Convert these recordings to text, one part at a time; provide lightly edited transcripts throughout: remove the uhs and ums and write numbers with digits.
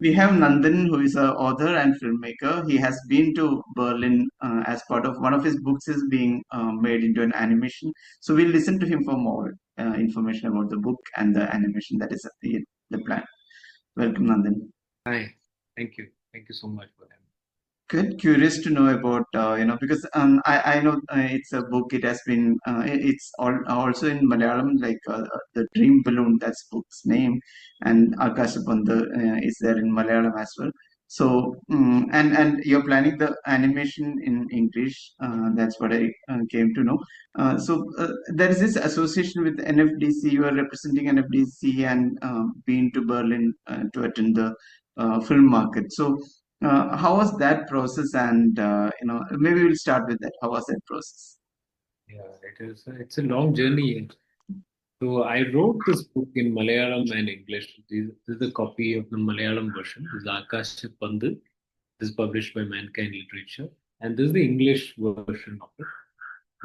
We have Nandan, who is an author and filmmaker. He has been to Berlin as part of one of his books is being made into an animation. So we'll listen to him for more information about the book and the animation that is the plan. Welcome, Nandan. Hi, thank you. Thank you so much for having Good, curious to know about because I know it's a book. It has been it's also in Malayalam, like the Dream Balloon. That's book's name, and Akashappanthu is there in Malayalam as well. So and you're planning the animation in English. That's what I came to know. There is this association with NFDC. You are representing NFDC and been to Berlin to attend the film market. So. How was that process? And maybe we'll start with that. How was that process? me. Yeah, it's a long journey. So I wrote this book in Malayalam and English. This is a copy of the Malayalam version. This is Akashappanthu. This is published by Mankind Literature. And this is the English version of it,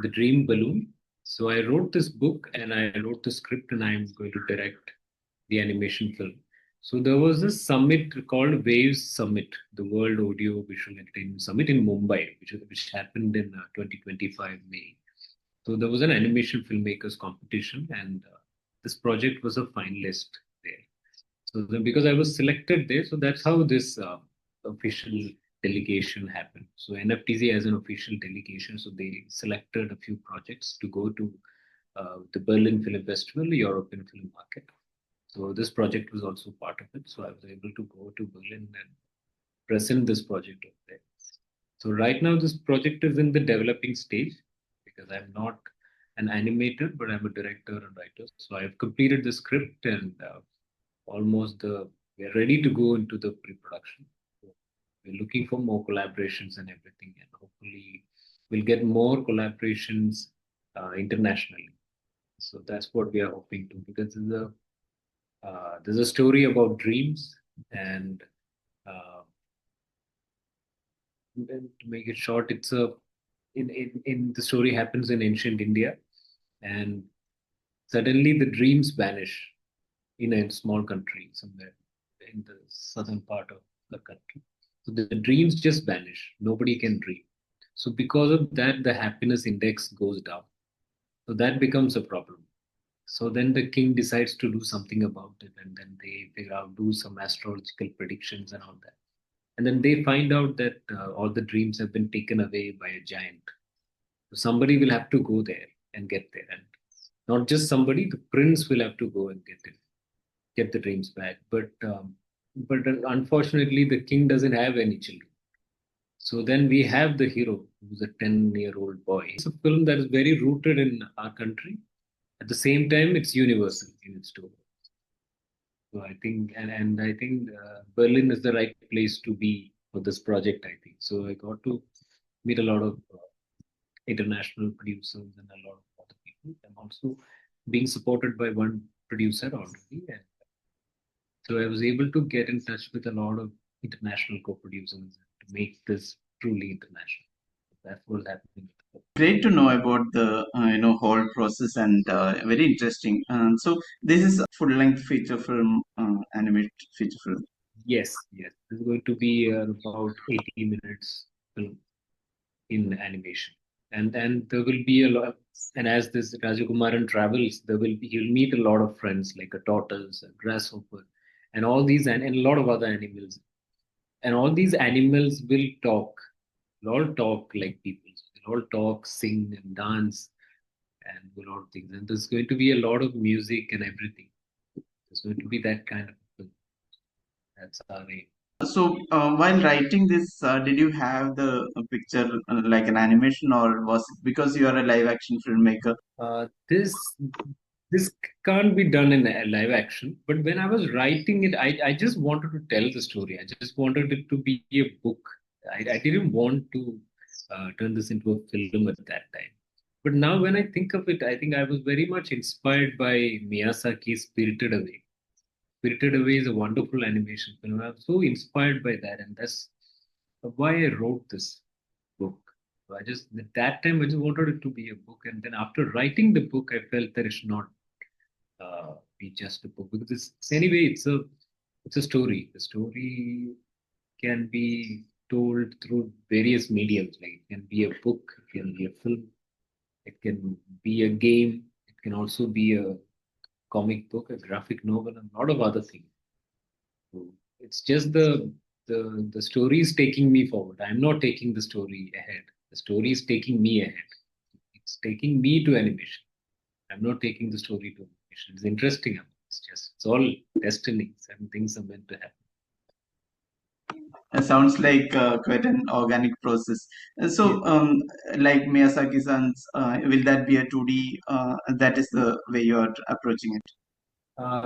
The Dream Balloon. So I wrote this book and I wrote the script and I'm going to direct the animation film. So there was this summit called Waves Summit, the World Audio Visual Entertainment Summit in Mumbai, which happened in 2025 May. So there was an animation filmmakers competition, and this project was a finalist there. So then, because I was selected there, so that's how this official delegation happened. So NFTC has an official delegation, so they selected a few projects to go to the Berlin Film Festival, the European film market. So this project was also part of it. So I was able to go to Berlin and present this project over there. So right now this project is in the developing stage because I'm not an animator, but I'm a director and writer. So I've completed the script and almost we're ready to go into the pre-production. So we're looking for more collaborations and everything, and hopefully we'll get more collaborations internationally. So that's what we are hoping to because there's a story about dreams and uh, to make it short, it's a in the story happens in ancient India, and suddenly the dreams vanish in a small country somewhere in the southern part of the country. So the dreams just vanish. Nobody can dream. So because of that, the happiness index goes down. So that becomes a problem. So then the king decides to do something about it, and then they figure out do some astrological predictions and all that. And then they find out that all the dreams have been taken away by a giant. So somebody will have to go there and get there, and not just somebody, the prince will have to go and get the dreams back. But unfortunately, the king doesn't have any children. So then we have the hero, who's a 10-year-old boy. It's a film that is very rooted in our country. At the same time, it's universal in its tone. So I think, and I think Berlin is the right place to be for this project. I think so. I got to meet a lot of international producers and a lot of other people. I'm also being supported by one producer already, and so I was able to get in touch with a lot of international co-producers to make this truly international. That's what's happening. Great to know about the whole process and very interesting. So this is a full-length feature film, animated feature film. Yes, yes. This is going to be about 80 minutes film in animation. And there will be a lot, and as this Rajakumaran travels, he'll meet a lot of friends like a tortoise, a grasshopper, and all these and a lot of other animals. And all these animals will talk. They'll all talk like people. They'll all talk, sing, and dance, and do a lot of things. And there's going to be a lot of music and everything. There's going to be that kind of film. That's our aim. So while writing this, did you have the picture like an animation, or was it because you are a live action filmmaker? This can't be done in a live action. But when I was writing it, I just wanted to tell the story. I just wanted it to be a book. I didn't want to turn this into a film at that time. But now when I think of it, I think I was very much inspired by Miyazaki's Spirited Away. Spirited Away is a wonderful animation film. I'm so inspired by that, and that's why I wrote this book. So I just at that time I just wanted it to be a book, and then after writing the book, I felt that it should not be just a book because anyway it's a It's a story. The story can be told through various mediums. Like it can be a book, it can be a film, it can be a game, it can also be a comic book, a graphic novel, and a lot of other things. So it's just the story is taking me forward. I'm not taking the story ahead. The story is taking me ahead. It's taking me to animation. I'm not taking the story to animation. It's interesting. It's all destiny. Certain things are meant to happen. Sounds like quite an organic process. Yeah. So, like Miyazaki-san's, will that be a 2D? That is the way you are approaching it.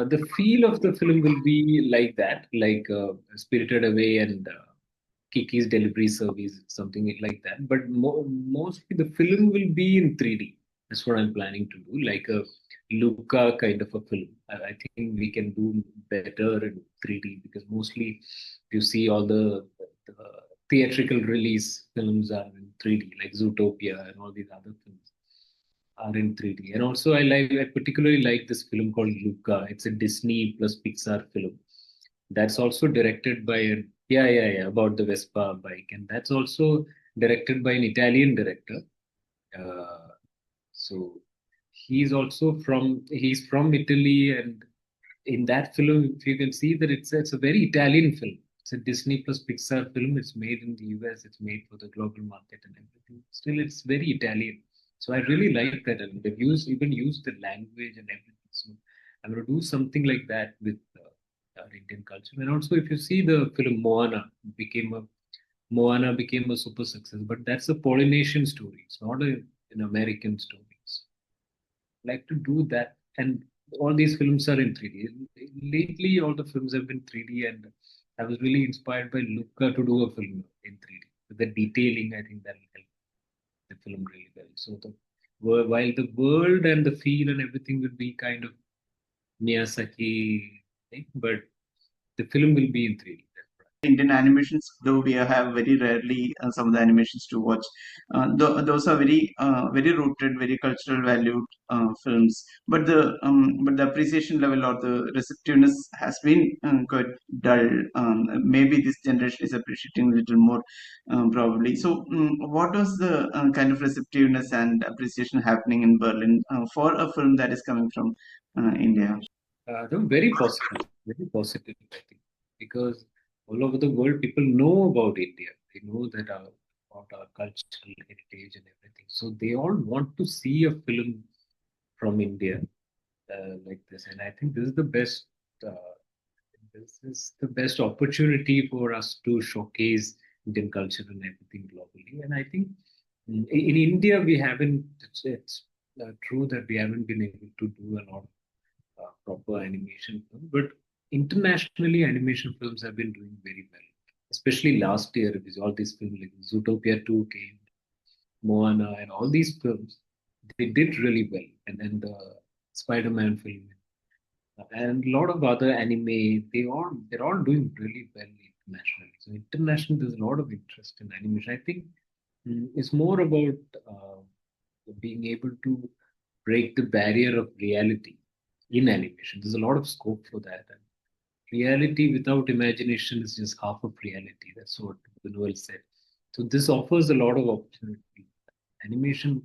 The feel of the film will be like that, like Spirited Away and Kiki's Delivery Service, something like that. But mostly the film will be in 3D. That's what I'm planning to do, like a Luca kind of a film. I think we can do better in 3D because mostly you see all the theatrical release films are in 3D, like Zootopia and all these other films are in 3D. And also, I particularly like this film called Luca. It's a Disney plus Pixar film. That's also directed by yeah, about the Vespa bike, and that's also directed by an Italian director. Uh, so he's from Italy, and in that film, if you can see that it's a very Italian film. It's a Disney plus Pixar film. It's made in the US. It's made for the global market and everything. Still, it's very Italian. So I really like that, and they've even used the language and everything. So I'm going to do something like that with our Indian culture. And also, if you see the film became a Moana became a super success, but that's a Polynesian story. It's not an American story. So like to do that. And all these films are in 3D. Lately, all the films have been 3D, and I was really inspired by Luca to do a film in 3D. With the detailing, I think that will help the film really well. So while the world and the feel and everything will be kind of Miyazaki thing, but the film will be in 3D. Indian animations, though we have very rarely some of the animations to watch. Those are very rooted, very cultural valued films. But the appreciation level or the receptiveness has been quite dull. Maybe this generation is appreciating a little more, probably. So, what was the kind of receptiveness and appreciation happening in Berlin for a film that is coming from India? No, very positive, I think, because all over the world people know about India. They know that about our cultural heritage and everything. So they all want to see a film from India like this, and I think this is the best. Uh, this is the best opportunity for us to showcase Indian culture and everything globally. And I think in India we haven't. It's true that we haven't been able to do a lot proper animation film. But internationally, animation films have been doing very well. Especially last year, with all these films like Zootopia 2 came, Moana, and all these films, they did really well. And then the Spider-Man film and a lot of other anime, they're all doing really well internationally. So internationally, there's a lot of interest in animation. I think it's more about being able to break the barrier of reality in animation. There's a lot of scope for that. And reality without imagination is just half of reality. That's what Noel said. So this offers a lot of opportunity. Animation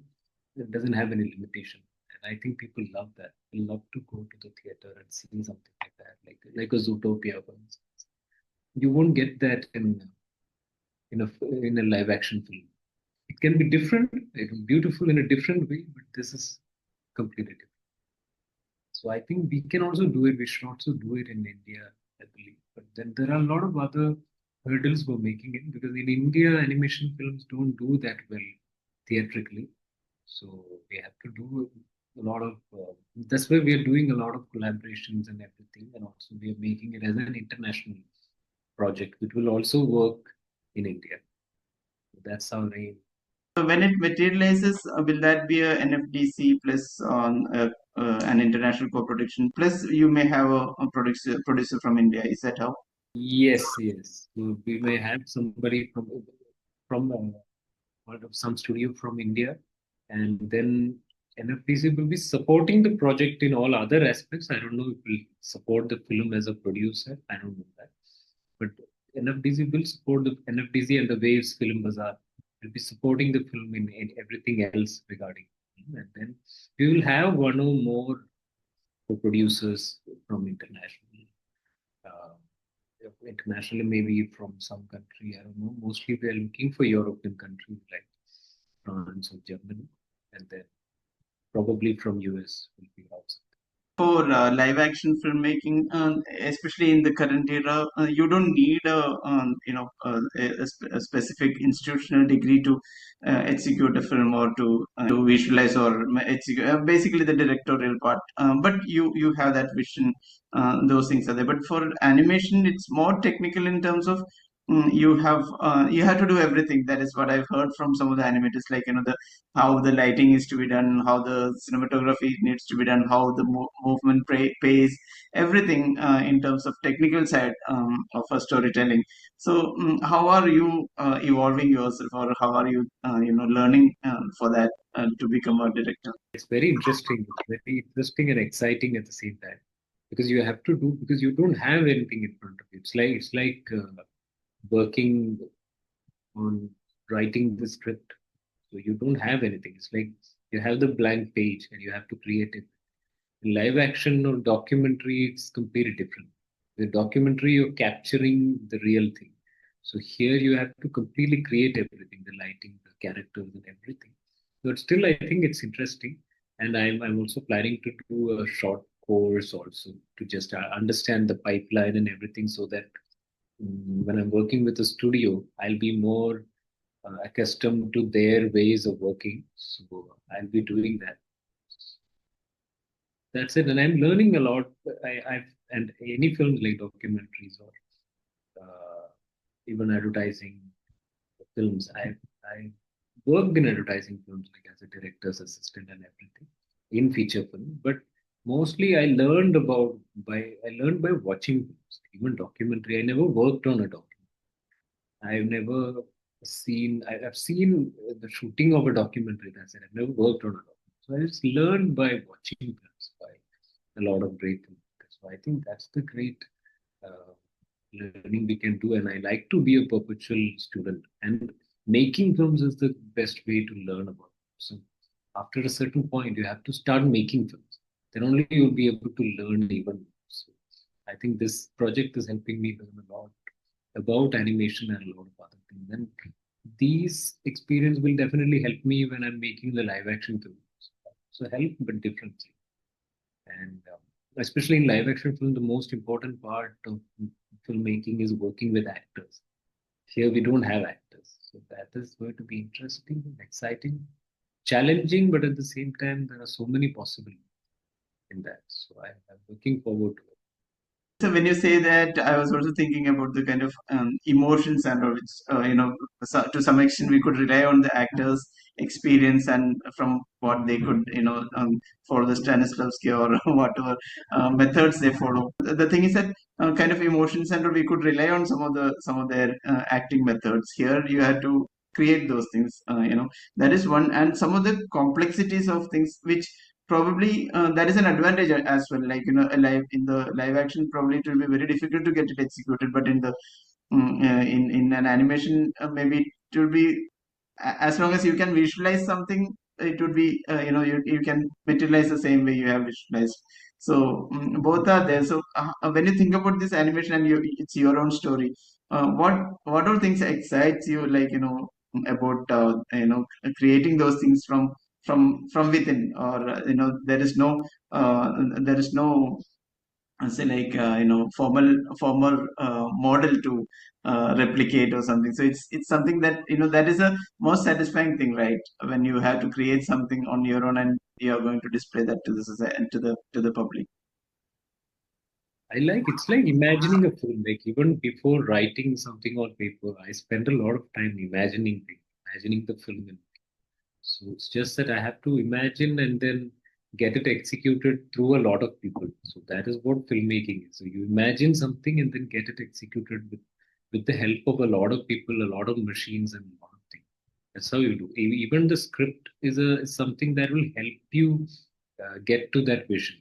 doesn't have any limitation. And I think people love that. They love to go to the theater and see something like that, like a Zootopia, for instance. You won't get that in a live action film. It can be different, it can be beautiful in a different way, but this is completely different. So I think we can also do it. We should also do it in India, I believe. But then there are a lot of other hurdles for making it because in India, animation films don't do that well theatrically. So we have to do a lot of. That's why we are doing a lot of collaborations and everything, and also we are making it as an international project, which will also work in India. That's our aim. So when it materializes, will that be a NFDC plus an international co-production? Plus, you may have a producer from India. Is that how? Yes, yes. So we may have somebody from some studio from India, and then NFDC will be supporting the project in all other aspects. I don't know if we'll support the film as a producer. I don't know that. But NFDC will support the NFDC and the Waves Film Bazaar will be supporting the film in everything else regarding film. And then we will have one or more producers from international. Uh, Internationally, maybe from some country. I don't know. Mostly we are looking for European countries like France or Germany, and then probably from US will be outside. For live action filmmaking, especially in the current era, you don't need a specific institutional degree to execute a film or to visualize or execute, basically the directorial part. But you have that vision, those things are there. But for animation, it's more technical in terms of you have to do everything. That is what I've heard from some of the animators, like the how the lighting is to be done, how the cinematography needs to be done, how the movement pace, everything in terms of technical side of a storytelling. So, how are you evolving yourself, or how are you, learning for that to become a director? It's very interesting. It's very interesting and exciting at the same time because you have to do because you don't have anything in front of you. It's like working on writing the script. So you don't have anything. It's like you have the blank page and you have to create it. In live action or documentary, it's completely different. The documentary, you're capturing the real thing. So here you have to completely create everything, the lighting, the characters, and everything. But still, I think it's interesting. And I'm also planning to do a short course also to just understand the pipeline and everything so that when I'm working with a studio, I'll be more accustomed to their ways of working. So I'll be doing that. That's it. And I'm learning a lot. I've and any films like documentaries or even advertising films. I worked in advertising films like as a director's assistant and everything in feature film. But mostly I learned by watching films, even documentary. I never worked on a documentary. I've never I've seen the shooting of a documentary. That's it. I've never worked on a documentary. So I just learned by watching films, by a lot of great filmmakers. So I think that's the great uh, learning we can do. And I like to be a perpetual student. And making films is the best way to learn about it. So after a certain point, you have to start making films. Then only you'll be able to learn even more. So I think this project is helping me learn a lot about animation and a lot of other things. And these experience will definitely help me when I'm making the live action films. So help, but differently. And especially in live action film, the most important part of filmmaking is working with actors. Here we don't have actors. So that is going to be interesting, exciting, challenging, but at the same time, there are so many possibilities in that. So I'm looking forward to it. So when you say that, I was also thinking about the kind of emotions and which to some extent we could rely on the actors' experience and from what they could follow the Stanislavski or whatever methods they follow. The thing is that kind of emotions and we could rely on some of their acting methods. Here you have to create those things. That is one, and some of the complexities of things which probably that is an advantage as well, like a live in the live action probably it will be very difficult to get it executed, but in the in an animation maybe it will be as long as you can visualize something, it would be you can materialize the same way you have visualized. So both are there. So when you think about this animation and it's your own story, what all things excites you, like about creating those things from within, or there is no say like formal model to replicate or something. So it's something that that is a most satisfying thing, right, when you have to create something on your own and you are going to display that to the society, to the public. It's like imagining a film. Like even before writing something on paper, I spend a lot of time imagining things, imagining the film. So it's just that I have to imagine and then get it executed through a lot of people. So that is what filmmaking is. So you imagine something and then get it executed with the help of a lot of people, a lot of machines, and a lot of things. That's how you do. Even the script is something that will help you get to that vision.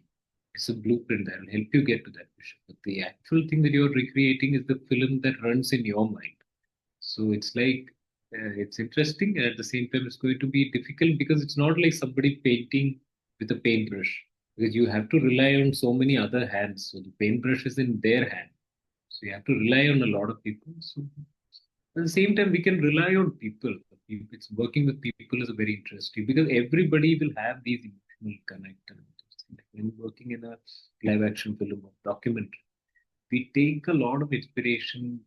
It's a blueprint that will help you get to that vision. But the actual thing that you're recreating is the film that runs in your mind. So it's like it's interesting, and at the same time, it's going to be difficult because it's not like somebody painting with a paintbrush, because you have to rely on so many other hands. So the paintbrush is in their hand. So you have to rely on a lot of people. So at the same time, we can rely on people. It's working with people is very interesting because everybody will have these emotional connect. And like when working in a live action film or documentary, we take a lot of inspiration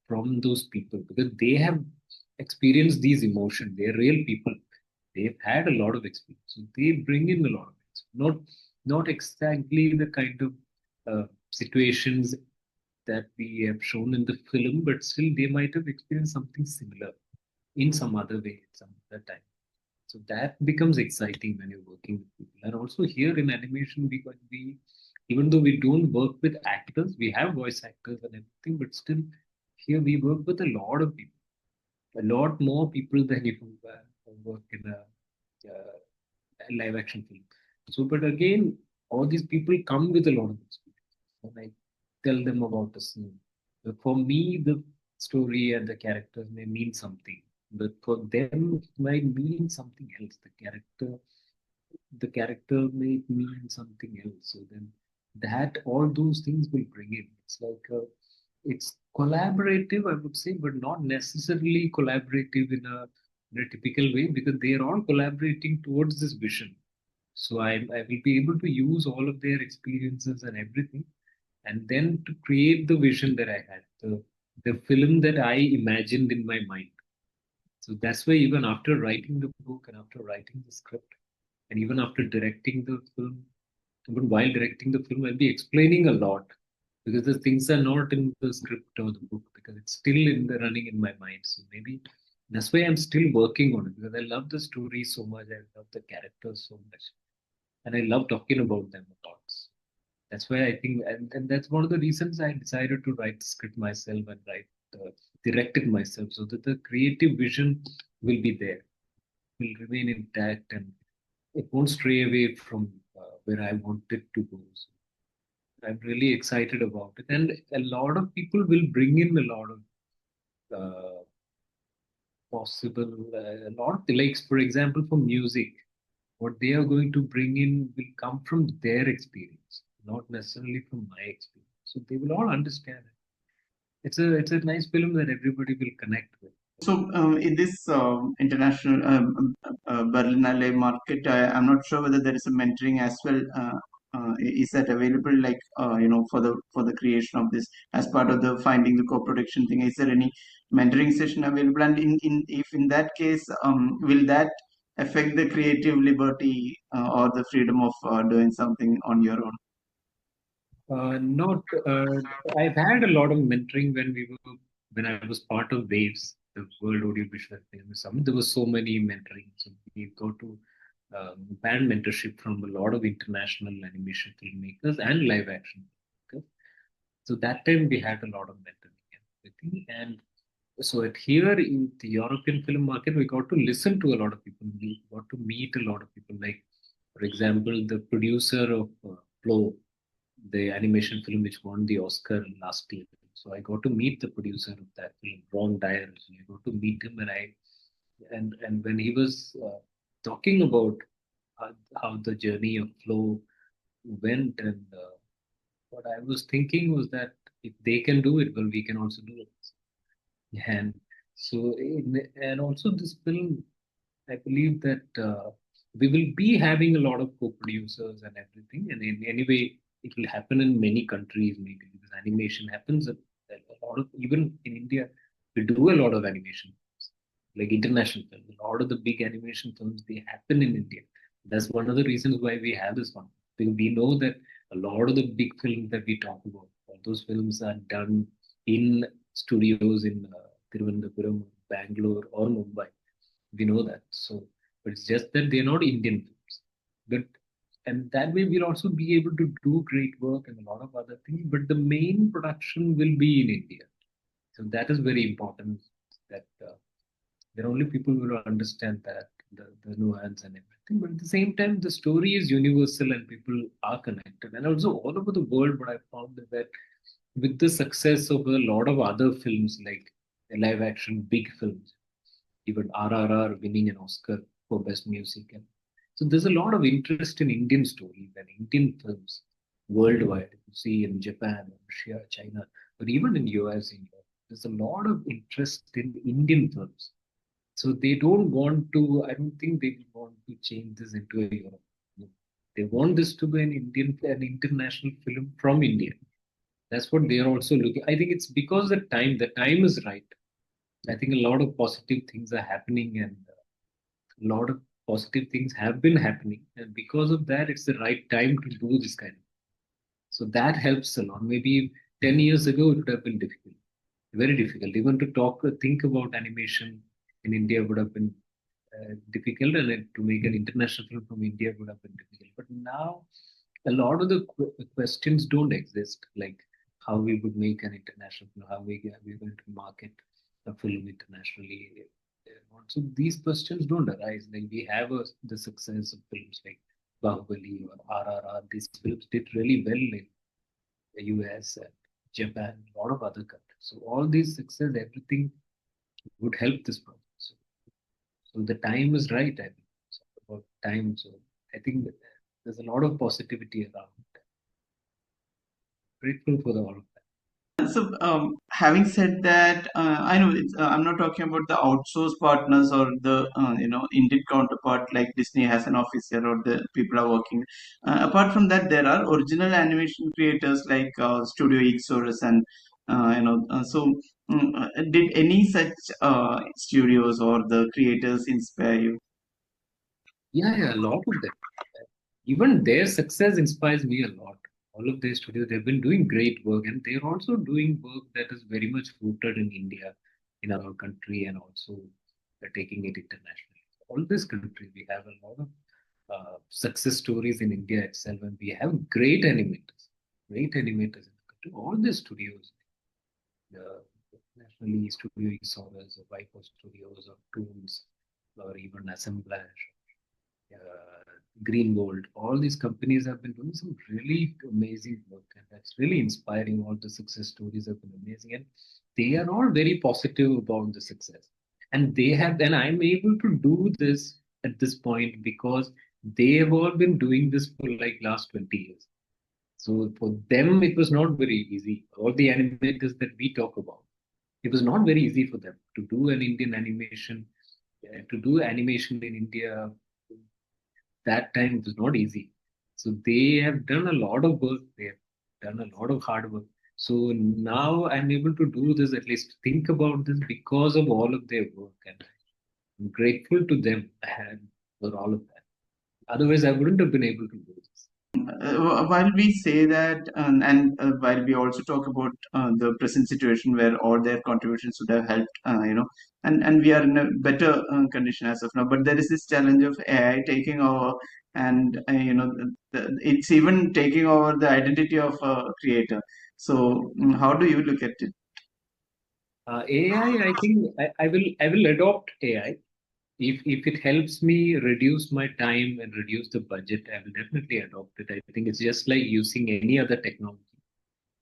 from those people because they have experienced these emotions. They're real people. They've had a lot of experience. So they bring in a lot of it. Not exactly the kind of situations that we have shown in the film, but still they might have experienced something similar in some other way at some other time. So that becomes exciting when you're working with people. And also here in animation, we even though we don't work with actors, we have voice actors and everything, but still here we work with a lot of people, a lot more people than if you work in a live action film. So, but again, all these people come with a lot of experience. And I tell them about the scene. But for me, the story and the characters may mean something, but for them, it might mean something else. The character may mean something else. So then, that all those things will bring in. It's like it's collaborative, I would say, but not necessarily collaborative in a typical way because they are all collaborating towards this vision. So I will be able to use all of their experiences and everything, and then to create the vision that I had, the film that I imagined in my mind. So that's why even after writing the book and after writing the script, and even after directing the film, even while directing the film, I'll be explaining a lot because the things are not in the script or the book because it's still in the running in my mind. So maybe that's why I'm still working on it because I love the story so much. I love the characters so much, and I love talking about them a lot. That's why I think, and that's one of the reasons I decided to write the script myself and direct it myself, so that the creative vision will be there, will remain intact, and it won't stray away from where I want it to go. So I'm really excited about it, and a lot of people will bring in a lot of possible, a lot like for example, for music, what they are going to bring in will come from their experience, not necessarily from my experience. So they will all understand it. It's a nice film that everybody will connect with. So, in this international Berlinale market, I'm not sure whether there is a mentoring as well. Is that available, like for the creation of this as part of the finding the co-production thing? Is there any mentoring session available? And in if in that case, will that affect the creative liberty or the freedom of doing something on your own? Not. I've had a lot of mentoring when I was part of Waves, the World Audiovisual Film Summit. There was so many mentoring. So we go to band mentorship from a lot of international animation filmmakers and live action filmmakers. So that time we had a lot of mentoring and everything. And so at here in the European film market, we got to listen to a lot of people. We got to meet a lot of people. Like, for example, the producer of Flow, the animation film which won the Oscar last year. So I got to meet the producer of that film, Ron Dyer. So I got to meet him, and when he was talking about how the journey of Flow went, and what I was thinking was that if they can do it, well, we can also do it. And so, and also this film, I believe that we will be having a lot of co-producers and everything. And in anyway, it will happen in many countries maybe because animation happens a lot of even in India, we do a lot of animation films, like international films. A lot of the big animation films they happen in India. That's one of the reasons why we have this one. Because we know that a lot of the big films that we talk about, all those films are done in studios in Thiruvananthapuram, Bangalore, or Mumbai. We know that. So, but it's just that they're not Indian films. But and that way we'll also be able to do great work and a lot of other things. But the main production will be in India. So that is very important. That There are only people who will understand that, the nuance and everything. But at the same time, the story is universal and people are connected. And also all over the world, what I found is that with the success of a lot of other films like live action big films, even RRR winning an Oscar for best music, and so there's a lot of interest in Indian stories and Indian films worldwide. You see in Japan, Russia, China, but even in US, in Europe, there's a lot of interest in Indian films. So they don't want to. I don't think they want to change this into a Europe. No. They want this to be an international film from India. That's what they are also looking. I think it's because the time is right. I think a lot of positive things are happening, and a lot of positive things have been happening, and because of that, it's the right time to do this kind of. So that helps a lot. Maybe 10 years ago, it would have been difficult, very difficult. Even to think about animation in India would have been difficult, and to make an international film from India would have been difficult. But now, a lot of the questions don't exist, like how we would make an international film, how we're going to market a film internationally. So these questions don't arise. Like we have the success of films like Bahubali or RRR. These films did really well in the US and Japan, a lot of other countries. So all these success, everything would help this project. So the time is right. I think it's about time. So I think that there's a lot of positivity around. Grateful for all of that. So, having said that, I know I'm not talking about the outsourced partners or the Indian counterpart like Disney has an officer or the people are working. Apart from that, there are original animation creators like Studio Ixorus and did any such studios or the creators inspire you? Yeah, a lot of them. Even their success inspires me a lot. All of their studios, they've been doing great work, and they're also doing work that is very much rooted in India, in our country, and also taking it internationally. All this country, we have a lot of success stories in India itself, and we have great animators in the country. All the studios, the nationally Studio Exodus, or Vipo Studios, or Toons, or even Assemblage, Greengold, all these companies have been doing some really amazing work, and that's really inspiring. All the success stories have been amazing, and they are all very positive about the success. And I'm able to do this at this point because they have all been doing this for like last 20 years. So for them, it was not very easy. All the animators that we talk about, it was not very easy for them to do an Indian animation, to do animation in India. That time it was not easy. So they have done a lot of work. They have done a lot of hard work. So now I'm able to do this, at least think about this because of all of their work. And I'm grateful to them and for all of that. Otherwise, I wouldn't have been able to do this. While we say that, and while we also talk about the present situation where all their contributions would have helped, and we are in a better condition as of now, but there is this challenge of AI taking over, and it's even taking over the identity of a creator. So, how do you look at it? AI, I think I will adopt AI. If it helps me reduce my time and reduce the budget, I will definitely adopt it. I think it's just like using any other technology.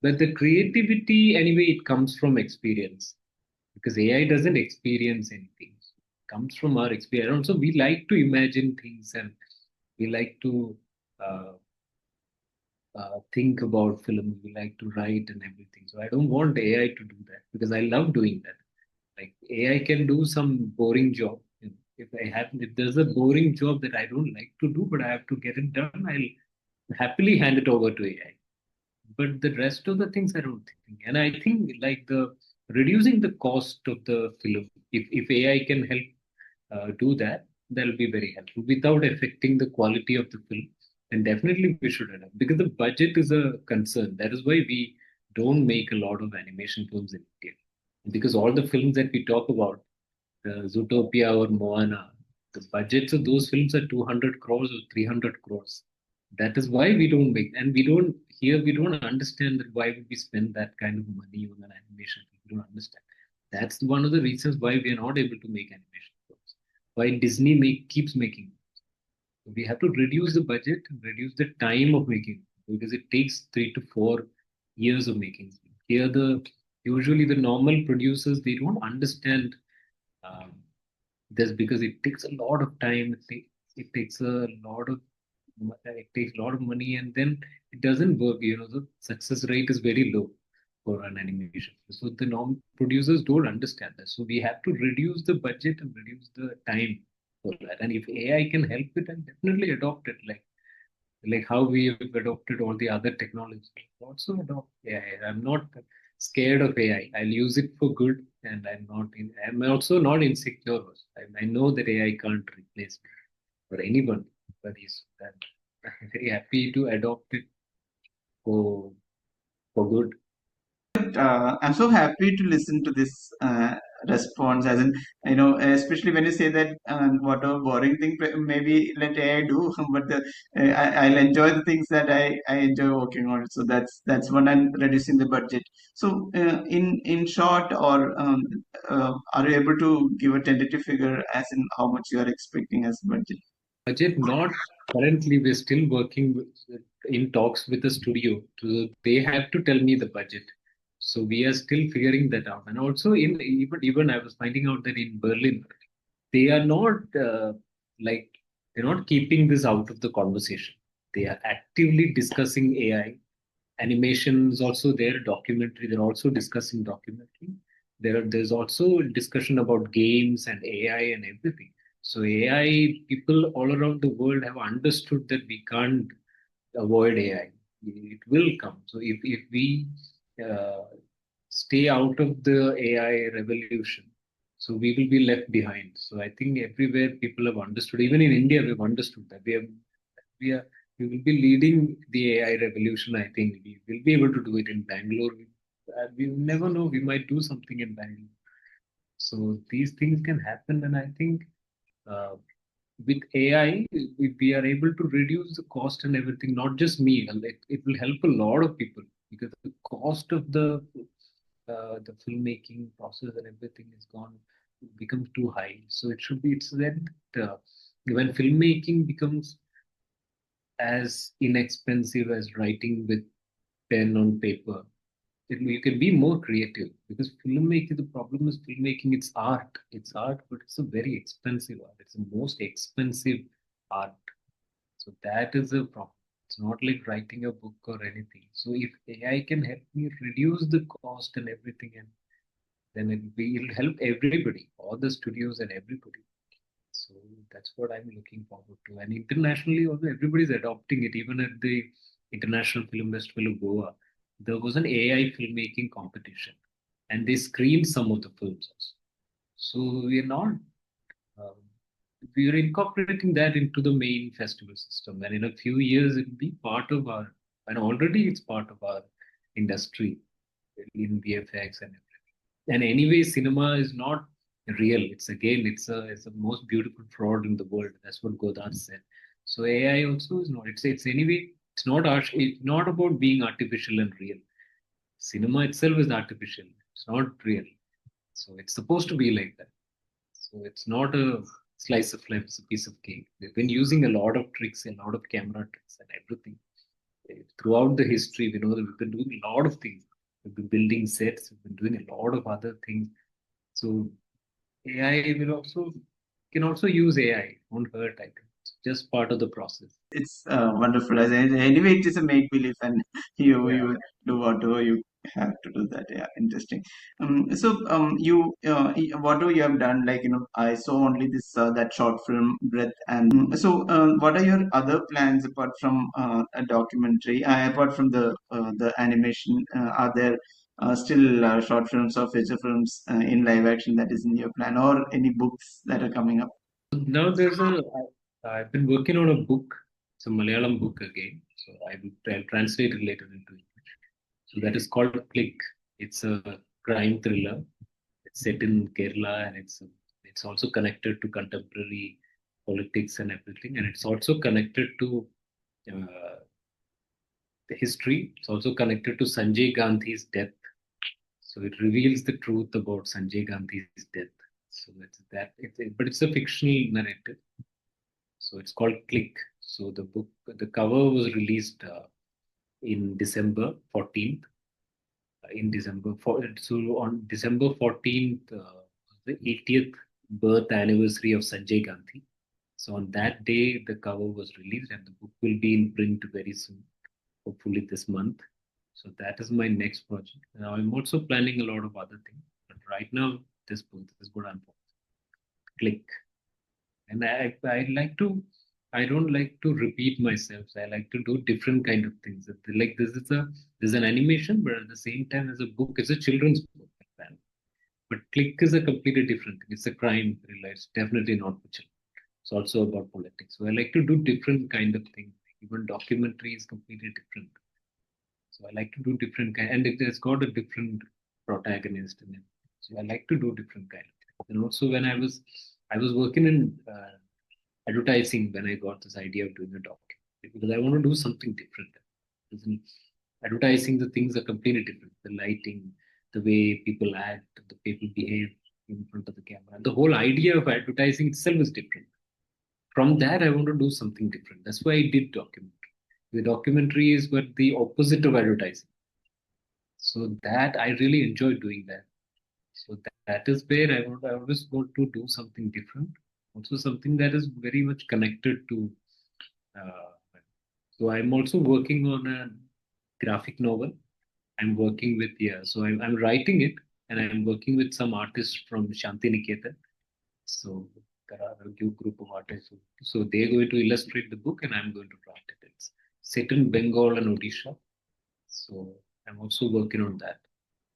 But the creativity, anyway, it comes from experience because AI doesn't experience anything. It comes from our experience. Also, we like to imagine things and we like to uh, think about films. We like to write and everything. So I don't want AI to do that because I love doing that. Like AI can do some boring job. If there's a boring job that I don't like to do, but I have to get it done, I'll happily hand it over to AI. But the rest of the things I don't think. And I think like the reducing the cost of the film, if AI can help do that, that'll be very helpful without affecting the quality of the film. And definitely we should adapt because the budget is a concern. That is why we don't make a lot of animation films in India. Because all the films that we talk about, Zootopia or Moana, the budgets of those films are 200 crores or 300 crores. That is why we don't make, and we don't understand that why would we spend that kind of money on an animation film. We don't understand. That's one of the reasons why we are not able to make animation films. Why Disney keeps making. We have to reduce the budget and reduce the time of making because it takes 3 to 4 years of making. Here, the usually the normal producers they don't understand um, this because it takes a lot of time. It takes a lot of it takes a lot of money, and then it doesn't work. The success rate is very low for an animation. So the norm producers don't understand this. So we have to reduce the budget and reduce the time for that. And if AI can help it, and definitely adopt it. Like how we have adopted all the other technologies. Also adopt AI. I'm not scared of AI. I'll use it for good, and I'm also not insecure. I know that AI can't replace me for anyone, but yes, I'm very happy to adopt it for good. I'm so happy to listen to this response, as in, especially when you say that whatever boring thing maybe let AI do, but I'll enjoy the things that I enjoy working on. So that's when I'm reducing the budget. So in short, or are you able to give a tentative figure as in how much you are expecting as budget? Budget not currently. We're still working in talks with the studio. They have to tell me the budget. So we are still figuring that out. And also in even I was finding out that in Berlin they are not like they're not keeping this out of the conversation. They are actively discussing AI. Animation is also there, documentary. They're also discussing documentary. There's also discussion about games and AI and everything. So AI people all around the world have understood that we can't avoid AI. It will come. So if we uh, stay out of the AI revolution, so we will be left behind. So I think everywhere people have understood. Even in India, we've understood that we are we will be leading the AI revolution. I think we will be able to do it in Bangalore. We never know. We might do something in Bangalore. So these things can happen, and I think uh, with AI, we are able to reduce the cost and everything. Not just me. It will help a lot of people because the cost of the filmmaking process and everything is gone becomes too high. So it's then when filmmaking becomes as inexpensive as writing with pen on paper. You can be more creative because filmmaking, the problem is filmmaking, it's art. It's art, but it's a very expensive art. It's the most expensive art. So that is a problem. It's not like writing a book or anything. So if AI can help me reduce the cost and everything, and then it'll help everybody, all the studios and everybody. So that's what I'm looking forward to. And internationally, also everybody's adopting it. Even at the International Film Festival of Goa, there was an AI filmmaking competition, and they screened some of the films also. So um, we are incorporating that into the main festival system, and in a few years, it will be part of our. And already, it's part of our industry in VFX and everything. And anyway, cinema is not real. It's the most beautiful fraud in the world. That's what Godard said. So AI also is not. It's anyway. It's not about being artificial and real. Cinema itself is artificial. It's not real. So it's supposed to be like that. So it's not a slice of life. It's a piece of cake. They've been using a lot of tricks, a lot of camera tricks, and everything throughout the history. We know that we've been doing a lot of things. We've been building sets. We've been doing a lot of other things. So AI will also can also use AI. Won't hurt. I think it's just part of the process. It's wonderful. As anyway, it is a make believe, and Yeah. you do whatever you have to do that. Yeah, interesting. So you whatever you have done, like I saw only this that short film breath, and so what are your other plans apart from a documentary? Apart from the animation, are there still short films or feature films in live action that is in your plan, or any books that are coming up? Now I've been working on a book. It's a Malayalam book again. So I will translate it later into English. So that is called Click. It's a crime thriller. It's set in Kerala, and it's also connected to contemporary politics and everything, and it's also connected to the history. It's also connected to Sanjay Gandhi's death. So it reveals the truth about Sanjay Gandhi's death. So it's that, but it's a fictional narrative. So it's called Click. So the cover was released in December 14th. In December, so on December 14th, the 80th birth anniversary of Sanjay Gandhi. So on that day, the cover was released, and the book will be in print very soon, hopefully this month. So that is my next project. Now I'm also planning a lot of other things, but right now this book is what I'm for. Click. And I like to, I don't like to repeat myself. I like to do different kind of things. Like this is an animation, but at the same time as a book, it's a children's book. But Click is a completely different thing. It's a crime thriller. It's definitely not for children. It's also about politics. So I like to do different kind of things. Even documentary is completely different. So I like to do different kind, and it has got a different protagonist in it. So I like to do different kind of things. And also when I was working in advertising when I got this idea of doing a documentary because I want to do something different. Because in advertising, the things are completely different. The lighting, the way people act, the people behave in front of the camera. The whole idea of advertising itself is different. From that, I want to do something different. That's why I did documentary. The documentary is what the opposite of advertising. So that I really enjoy doing that. So that is where I always want to do something different. Also something that is very much connected to. Uh, so I'm also working on a graphic novel. I'm working with, yeah. So I'm writing it, and I'm working with some artists from Shanti Niketan. So there are a new group of artists. So they're going to illustrate the book, and I'm going to write it. It's set in Bengal and Odisha. So I'm also working on that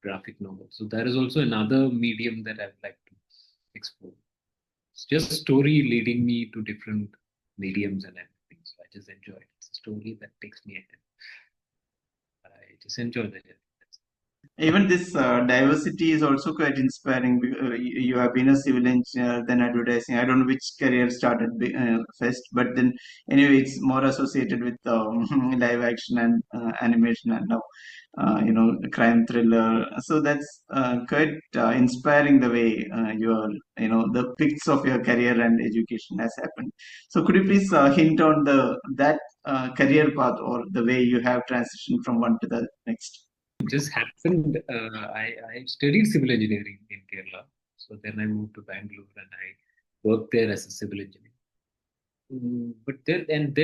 graphic novel. So that is also another medium that I'd like to explore. It's just story leading me to different mediums and everything. So I just enjoy it. It's a story that takes me ahead. I just enjoy the journey. Even this diversity is also quite inspiring. You have been a civil engineer, then advertising. I don't know which career started first, but then anyway, it's more associated with live action and animation and now, crime thriller. So that's quite inspiring the way the pics of your career and education has happened. So could you please hint on that career path or the way you have transitioned from one to the next? It just happened. I studied civil engineering in Kerala. So then I moved to Bangalore and I worked there as a civil engineer. But then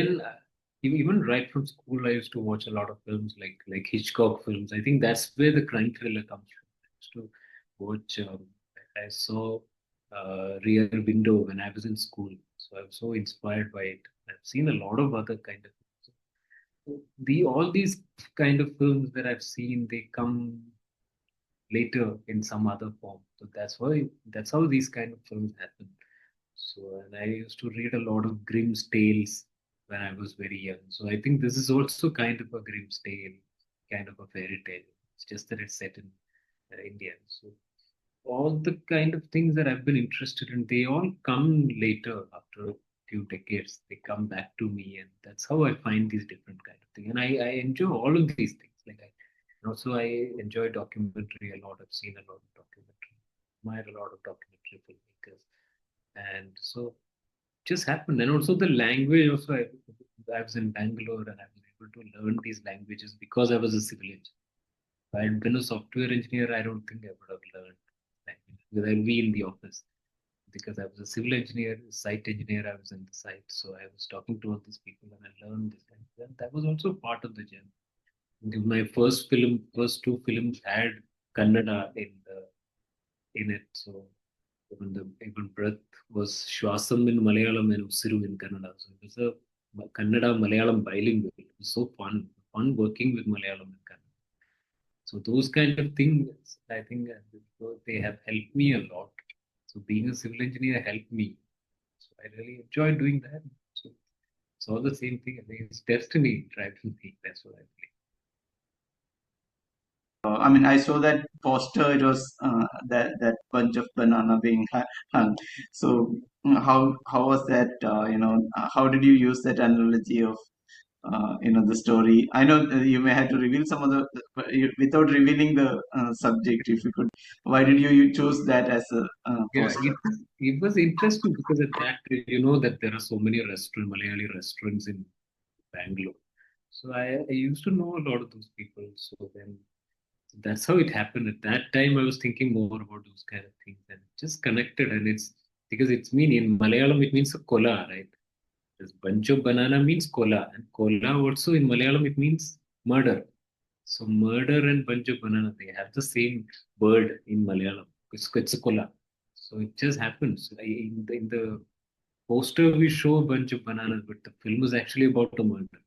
even right from school, I used to watch a lot of films like Hitchcock films. I think that's where the crime thriller comes from. I used to watch. I saw Rear Window when I was in school, so I was so inspired by it. I've seen a lot of other kind of all these kind of films that I've seen. They come later in some other form. So that's how these kind of films happen. So, and I used to read a lot of Grimm's tales when I was very young. So I think this is also kind of a Grimm's tale, kind of a fairy tale. It's just that it's set in India. So all the kind of things that I've been interested in, they all come later after a few decades. They come back to me, and that's how I find these different kind of things. And I enjoy all of these things. And also I enjoy documentary a lot. I've seen a lot of documentary, admire a lot of documentary filmmakers, and so just happened. And also the language. Also, I was in Bangalore, and I was able to learn these languages because I was a civil engineer. If I had been a software engineer, I don't think I would have learned language because I'd be in the office. Because I was a civil engineer, site engineer, I was in the site. So I was talking to all these people and I learned this. And that was also part of the journey. My first two films had Kannada in it. So even breath was Swaasam in Malayalam and Usiru in Kannada. So it was a Kannada Malayalam bilingual. It was so fun working with Malayalam and Kannada. So those kind of things, I think they have helped me a lot. So being a civil engineer helped me. So I really enjoy doing that. So it's all the same thing. I think it's destiny driving me. That's what I believe. I mean, I saw that poster. It was that bunch of banana being hung. So how was that? How did you use that analogy of the story. I know you may have to reveal some of the without revealing the subject. If you could, why did you choose that as a Yeah, poster? it was interesting because at that you know that there are so many Malayali restaurants in Bangalore. So I used to know a lot of those people. So then that's how it happened. At that time, I was thinking more about those kind of things and just connected. And it's because it's mean in Malayalam, it means a kola, right? This bunch of banana means kola, and kola also in Malayalam it means murder. So murder and bunch of banana they have the same word in Malayalam. It's a kola. So it just happens. In the poster we show a bunch of bananas, but the film is actually about a murder.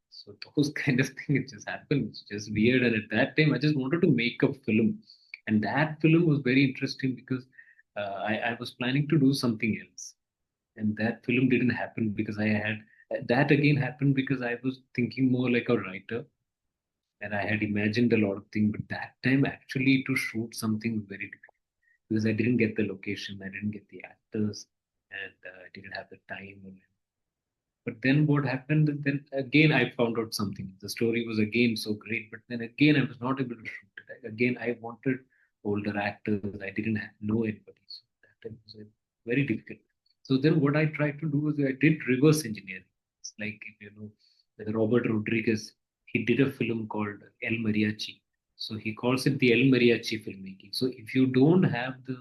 So those kind of things it just happened. It's just weird. And at that time, I just wanted to make a film, and that film was very interesting because I was planning to do something else, and that film didn't happen because I had that again happened because I was thinking more like a writer, and I had imagined a lot of things. But that time, actually, to shoot something was very difficult because I didn't get the location, I didn't get the actors, and I didn't have the time. But then what happened? Then again, I found out something. The story was again so great, but then again, I was not able to shoot it. Again, I wanted older actors. I didn't know anybody, so that time was very difficult. So then, what I tried to do was I did reverse engineering. It's like if you know, like Robert Rodriguez, he did a film called El Mariachi. So he calls it the El Mariachi filmmaking. So if you don't have the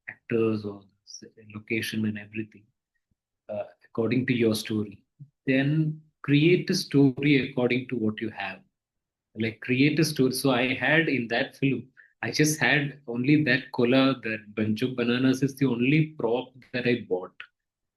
actors or the location and everything according to your story. Then create a story according to what you have. Like create a story. So I had in that film, I just had only that cola, that bunch of bananas is the only prop that I bought.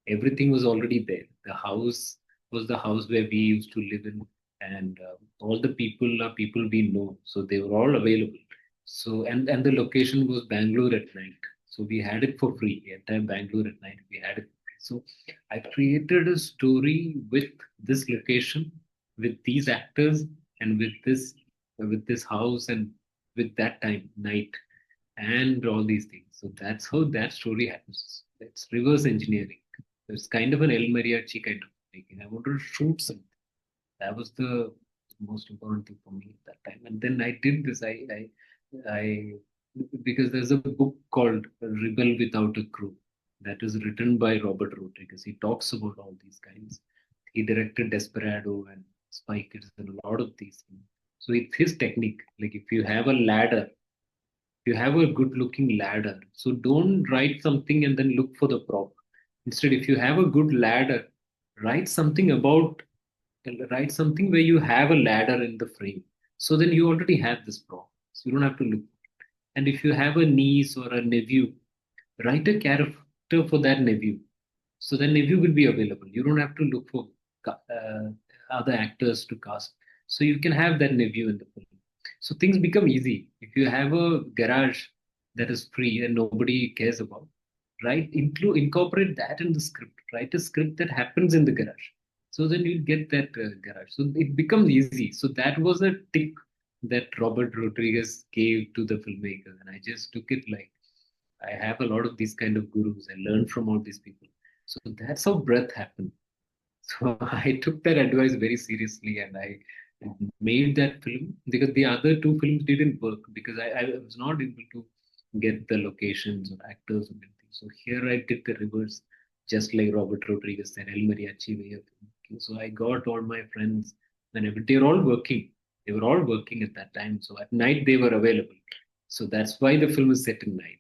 Everything was already there. The house was the house where we used to live in, and all the people are people we know. So they were all available. So and the location was Bangalore at night. So we had it for free. Entire Bangalore at night we had it. So I created a story with this location, with these actors, and with this house, and with that time night, and all these things. So that's how that story happens. It's reverse engineering. It's kind of an El Mariachi kind of making. I wanted to shoot something. That was the most important thing for me at that time. And then I did this. I because there's a book called Rebel Without a Crew that is written by Robert Rodriguez. He talks about all these kinds. He directed Desperado and Spy Kids and a lot of these things. So it's his technique. Like if you have a ladder, you have a good looking ladder. So don't write something and then look for the prop. Instead, if you have a good ladder, write something about write something where you have a ladder in the frame. So then you already have this prop. So you don't have to look. And if you have a niece or a nephew, write a character for that nephew. So the nephew will be available. You don't have to look for other actors to cast. So you can have that nephew in the film. So things become easy. If you have a garage that is free and nobody cares about, right? Incorporate that in the script. Write a script that happens in the garage. So then you'll get that garage. So it becomes easy. So that was a tip that Robert Rodriguez gave to the filmmaker, and I just took it like I have a lot of these kind of gurus. I learned from all these people. So that's how breath happened. So I took that advice very seriously and I made that film because the other two films didn't work because I was not able to get the locations or actors or anything. So here I did the reverse, just like Robert Rodriguez said, El Mariachi way of filmmaking. So I got all my friends and they're all working. They were all working at that time. So at night they were available. So that's why the film is set in night.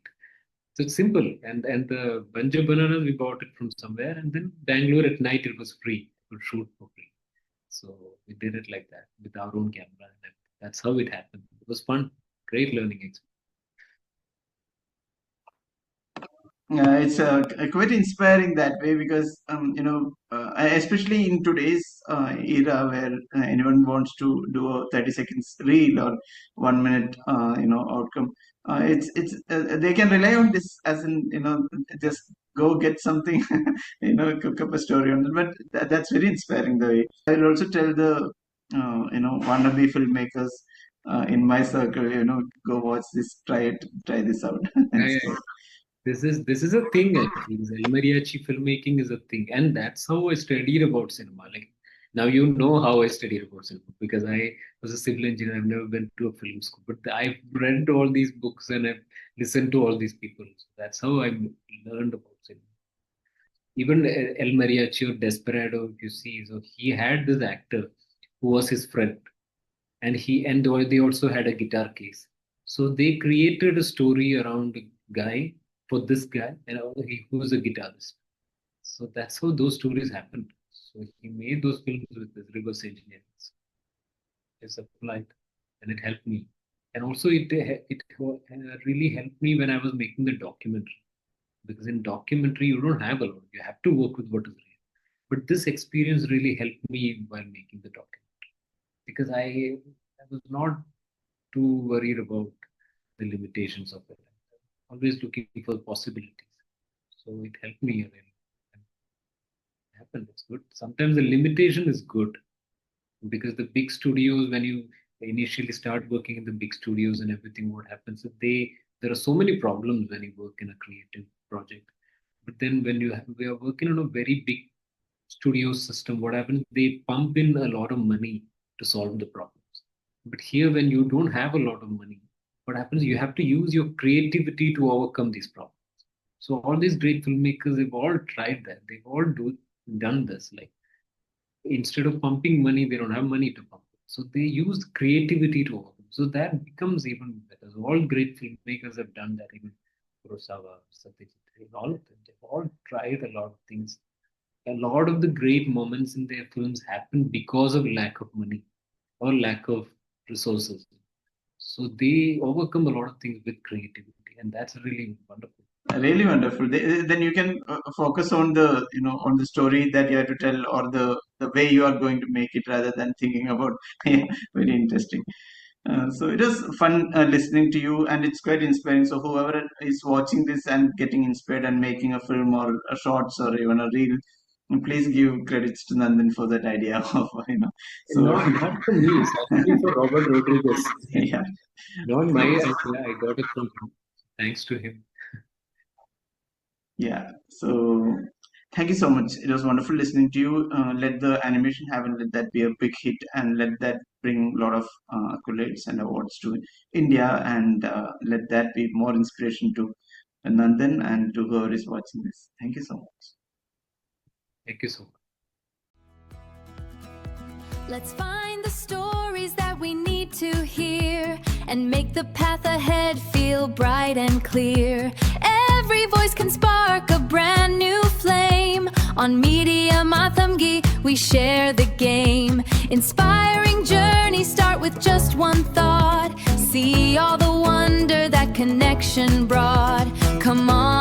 So it's simple. And the bunch of bananas we bought it from somewhere, and then Bangalore at night it was free. We could shoot for free. So we did it like that with our own camera. And that's how it happened. It was fun, great learning experience. It's quite inspiring that way because especially in today's era where anyone wants to do a 30 seconds reel or 1 minute outcome. They can rely on this as in just go get something, cook up a story on it. But that's very inspiring the way. I'll also tell the wannabe filmmakers in my circle, go watch this, try this out. Yeah, And yeah, so yeah. This is a thing actually. This El Mariachi filmmaking is a thing, and that's how I studied about cinema. Like Now you know how I studied about cinema because I was a civil engineer. I've never been to a film school, but I've read all these books and I've listened to all these people. So that's how I learned about cinema. Even El Mariachi or Desperado, if you see, so he had this actor who was his friend, and they also had a guitar case. So they created a story around a guy for this guy, and he who's a guitarist. So that's how those stories happened. So he made those films with this reverse engineering. So it's applied, and it helped me. And also, it really helped me when I was making the documentary, because in documentary you don't have a lot. You have to work with what is real. But this experience really helped me while making the documentary because I was not too worried about the limitations of it. Always looking for possibilities. So it helped me really. It happened. It's good. Sometimes the limitation is good because the big studios, when you initially start working in the big studios and everything, what happens is there are so many problems when you work in a creative project. But then when we are working on a very big studio system, what happens? They pump in a lot of money to solve the problems. But here, when you don't have a lot of money, what happens? You have to use your creativity to overcome these problems. So all these great filmmakers, they've all tried that. They've all done this. Like instead of pumping money, they don't have money to pump it. So they use creativity to overcome. So that becomes even better. So all great filmmakers have done that. Even Kurosawa, Satyajit Ray, all of them. They've all tried a lot of things. A lot of the great moments in their films happen because of lack of money or lack of resources. So they overcome a lot of things with creativity, and that's really wonderful. Really wonderful. Then you can focus on the on the story that you have to tell, or the way you are going to make it, rather than thinking about. Yeah, very interesting. So it was fun listening to you, and it's quite inspiring. So whoever is watching this and getting inspired and making a film or a shorts or even a reel, please give credits to Nandan for that idea of And So not for me, it's actually for Robert Rodriguez. yeah. Not my So idea. I got it from him. Thanks to him. yeah. So thank you so much. It was wonderful listening to you. Let the animation have and let that be a big hit, and let that bring a lot of accolades and awards to India, and let that be more inspiration to Nandan and to whoever is watching this. Thank you so much. Thank you so much. Let's find the stories that we need to hear and make the path ahead feel bright and clear. Every voice can spark a brand new flame. On Media Mathamgi, we share the game. Inspiring journeys start with just one thought. See all the wonder that connection brought. Come on.